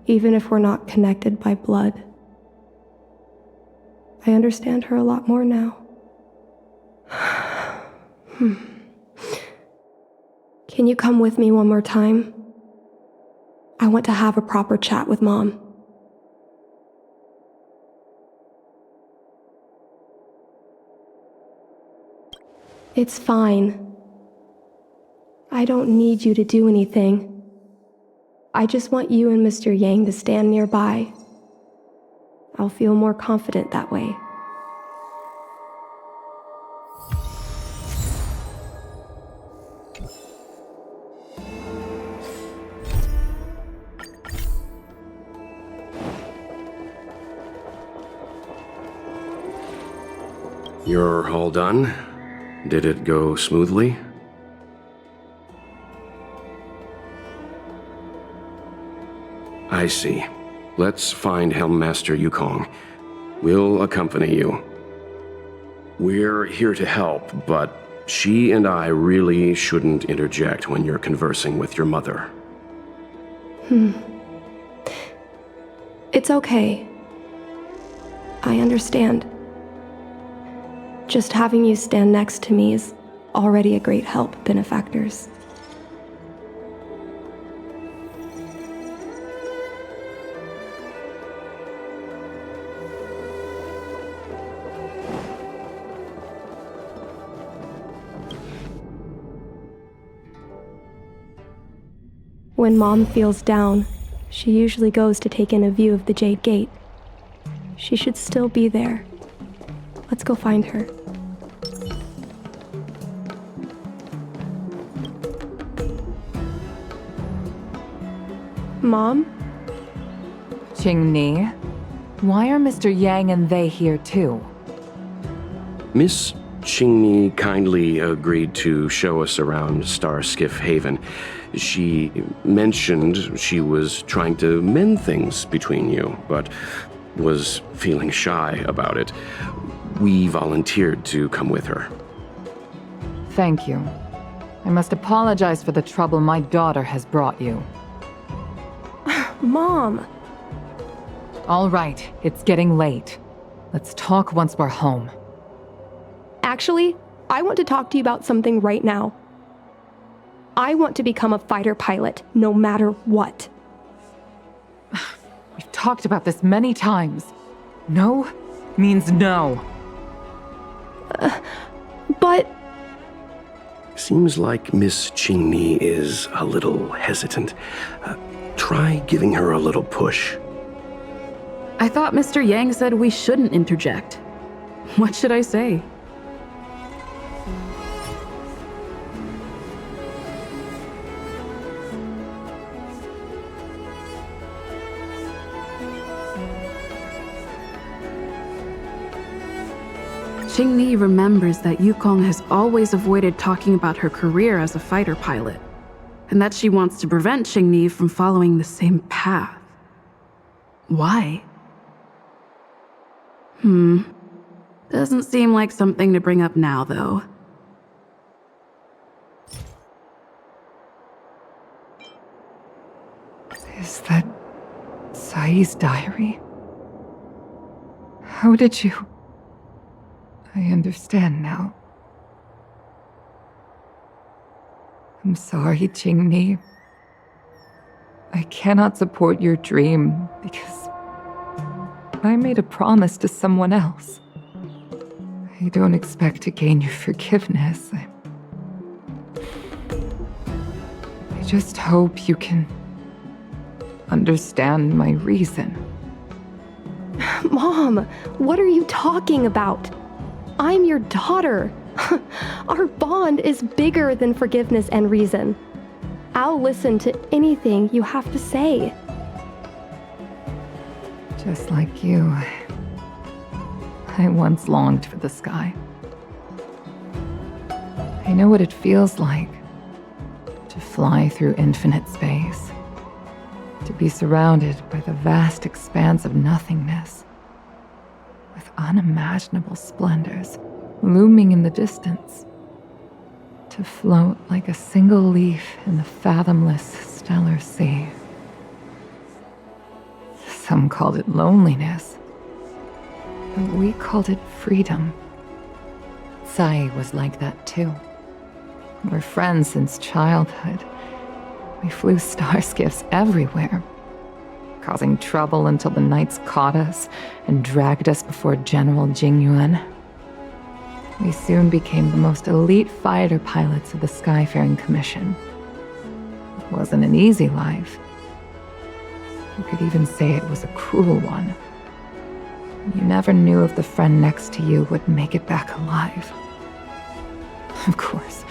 Even if we're not connected by blood. I understand her a lot more now. Can you come with me one more time? I want to have a proper chat with Mom. It's fine. I don't need you to do anything. I just want you and Mr. Yang to stand nearby. I'll feel more confident that way. You're all done? Did it go smoothly? I see. Let's find Helmmaster Yukong. We'll accompany you. We're here to help, but she and I really shouldn't interject when you're conversing with your mother. It's okay. I understand. Just having you stand next to me is already a great help, benefactors. When Mom feels down, she usually goes to take in a view of the Jade Gate. She should still be there. Let's go find her. Mom? Qingque, why are Mr. Yang and they here too? Miss Qingque kindly agreed to show us around Starskiff Haven. She mentioned she was trying to mend things between you, but was feeling shy about it. We volunteered to come with her. Thank you. I must apologize for the trouble my daughter has brought you. Mom! All right, it's getting late. Let's talk once we're home. Actually, I want to talk to you about something right now. I want to become a fighter pilot, no matter what. We've talked about this many times. No means no. But... Seems like Miss Qingque is a little hesitant. Try giving her a little push. I thought Mr. Yang said we shouldn't interject. What should I say? Qingque remembers that Yukong has always avoided talking about her career as a fighter pilot, and that she wants to prevent Qingque from following the same path. Why? Doesn't seem like something to bring up now, though. Is that Sai's diary? How did you... I understand now. I'm sorry, Qingque. I cannot support your dream because I made a promise to someone else. I don't expect to gain your forgiveness. I just hope you can understand my reason. Mom, what are you talking about? I'm your daughter. Our bond is bigger than forgiveness and reason. I'll listen to anything you have to say. Just like you, I once longed for the sky. I know what it feels like to fly through infinite space, to be surrounded by the vast expanse of nothingness, with unimaginable splendors looming in the distance, to float like a single leaf in the fathomless stellar sea. Some called it loneliness, but we called it freedom. Sai was like that too. We're friends since childhood. We flew starskiffs everywhere, causing trouble until the knights caught us and dragged us before General Tingyun. We soon became the most elite fighter pilots of the Skyfaring Commission. It wasn't an easy life. You could even say it was a cruel one. You never knew if the friend next to you would make it back alive. Of course,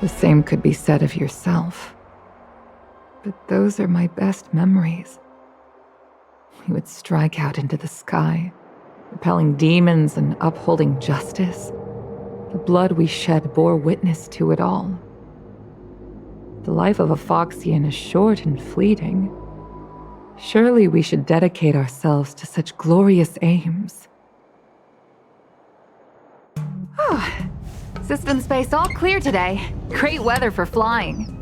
the same could be said of yourself. But those are my best memories. We would strike out into the sky, repelling demons and upholding justice. The blood we shed bore witness to it all. The life of a Foxian is short and fleeting. Surely we should dedicate ourselves to such glorious aims. System space all clear today. Great weather for flying.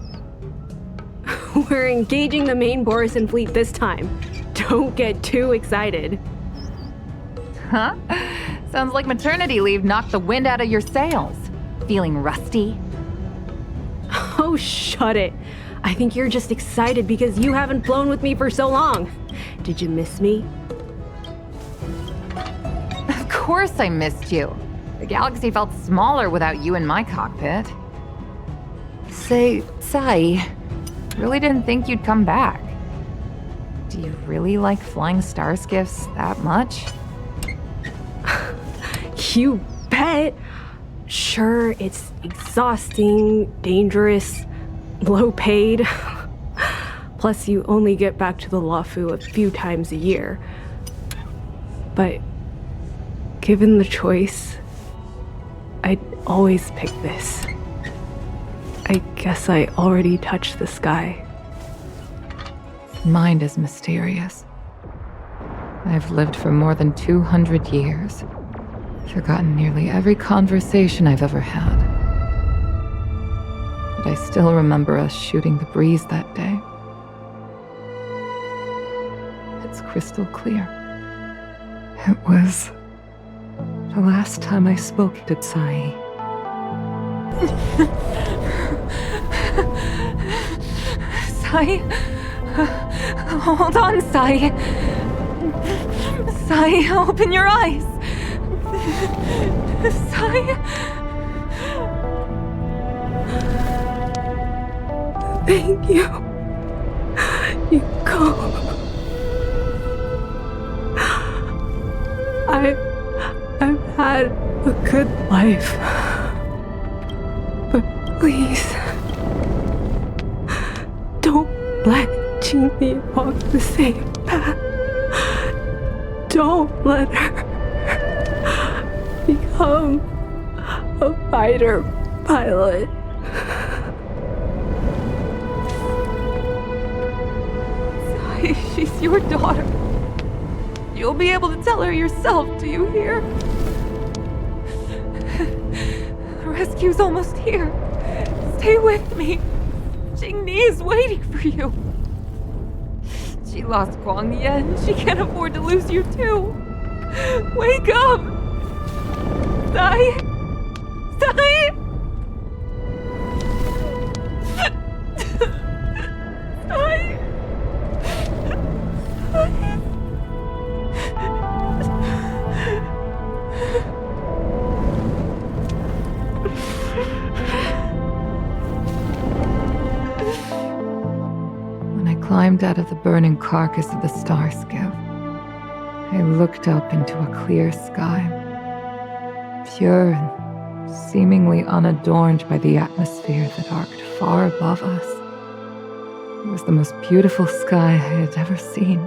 We're engaging the main Borisan fleet this time. Don't get too excited. Huh? Sounds like maternity leave knocked the wind out of your sails. Feeling rusty? Oh, shut it. I think you're just excited because you haven't flown with me for so long. Did you miss me? Of course I missed you. The galaxy felt smaller without you in my cockpit. Say, Sai, really didn't think you'd come back. Do you really like flying star skiffs that much? You bet. Sure, it's exhausting, dangerous, low paid. Plus, you only get back to the Luofu a few times a year. But given the choice, I'd always pick this. I guess I already touched the sky. Mind is mysterious. I've lived for more than 200 years. Forgotten nearly every conversation I've ever had. But I still remember us shooting the breeze that day. It's crystal clear. It was the last time I spoke to Sai. Sai? Hold on, Sai. Sai, open your eyes. Sai? Thank you. Yukong. I've had a good life. But please, don't let Qingque walk the same path. Don't let her become a fighter pilot. Sai, she's your daughter. You'll be able to tell her yourself, do you hear? The rescue's almost here. Stay with me. Qingque is waiting for you. She lost Guangyan. She can't afford to lose you too. Wake up! Sai! Sai! Sai! When I climbed out of the burning carcass of the star skiff, I looked up into a clear sky, pure and seemingly unadorned by the atmosphere that arced far above us. It was the most beautiful sky I had ever seen.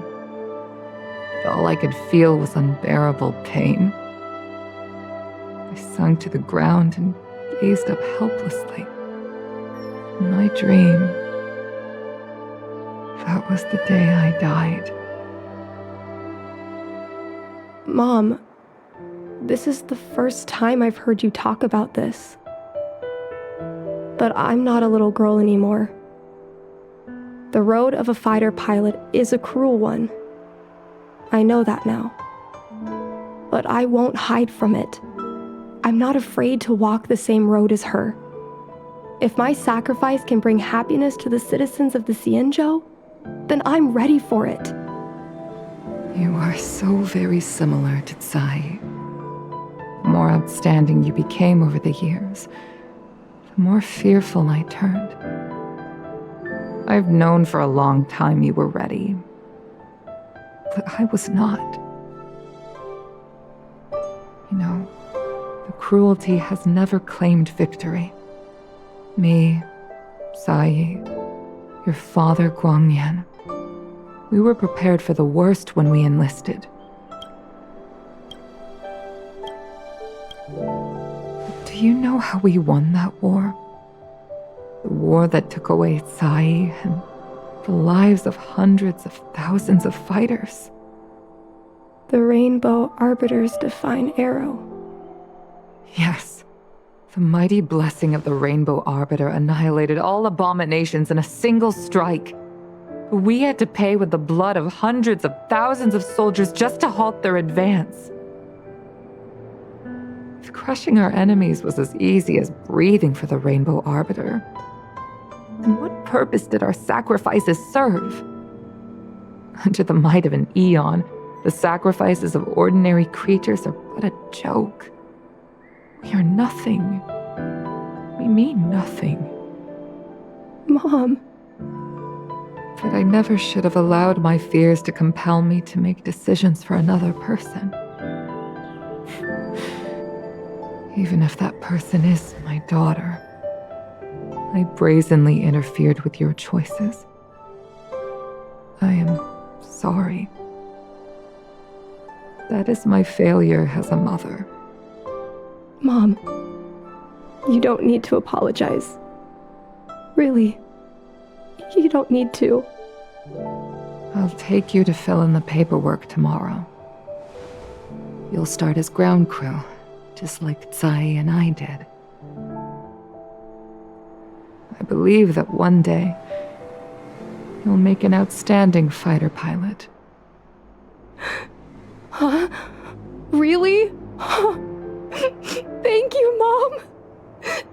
But all I could feel was unbearable pain. I sunk to the ground and gazed up helplessly. In my dream, that was the day I died. Mom, this is the first time I've heard you talk about this. But I'm not a little girl anymore. The road of a fighter pilot is a cruel one. I know that now. But I won't hide from it. I'm not afraid to walk the same road as her. If my sacrifice can bring happiness to the citizens of the Xianzhou, then I'm ready for it. You are so very similar to Tsai. The more outstanding you became over the years, the more fearful I turned. I've known for a long time you were ready, but I was not. You know, the cruelty has never claimed victory. Me, Sai, your father Guangyan. We were prepared for the worst when we enlisted. Do you know how we won that war? The war that took away Tsai and the lives of hundreds of thousands of fighters. The Rainbow Arbiter's divine arrow. Yes. The mighty blessing of the Rainbow Arbiter annihilated all abominations in a single strike. We had to pay with the blood of hundreds of thousands of soldiers just to halt their advance. If crushing our enemies was as easy as breathing for the Rainbow Arbiter, then what purpose did our sacrifices serve? Under the might of an eon, the sacrifices of ordinary creatures are but a joke. We are nothing. We mean nothing. Mom. But I never should have allowed my fears to compel me to make decisions for another person. Even if that person is my daughter, I brazenly interfered with your choices. I am sorry. That is my failure as a mother. Mom, you don't need to apologize. Really, you don't need to. I'll take you to fill in the paperwork tomorrow. You'll start as ground crew, just like Tsai and I did. I believe that one day, you'll make an outstanding fighter pilot. Huh? Really? Thank you, Mom.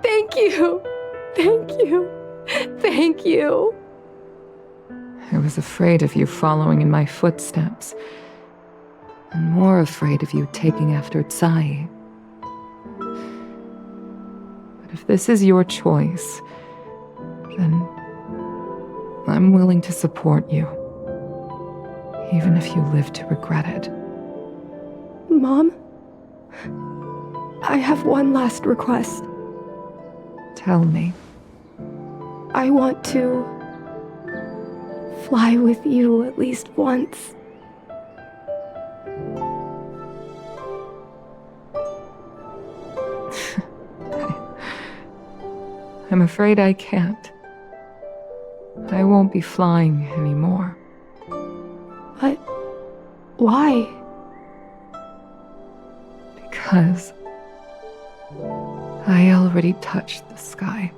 Thank you. Thank you. Thank you. I was afraid of you following in my footsteps, and more afraid of you taking after Tsai. But if this is your choice, then I'm willing to support you, even if you live to regret it. Mom, I have one last request. Tell me. I want to fly with you at least once. I'm afraid I can't. I won't be flying anymore. But why? Because I already touched the sky.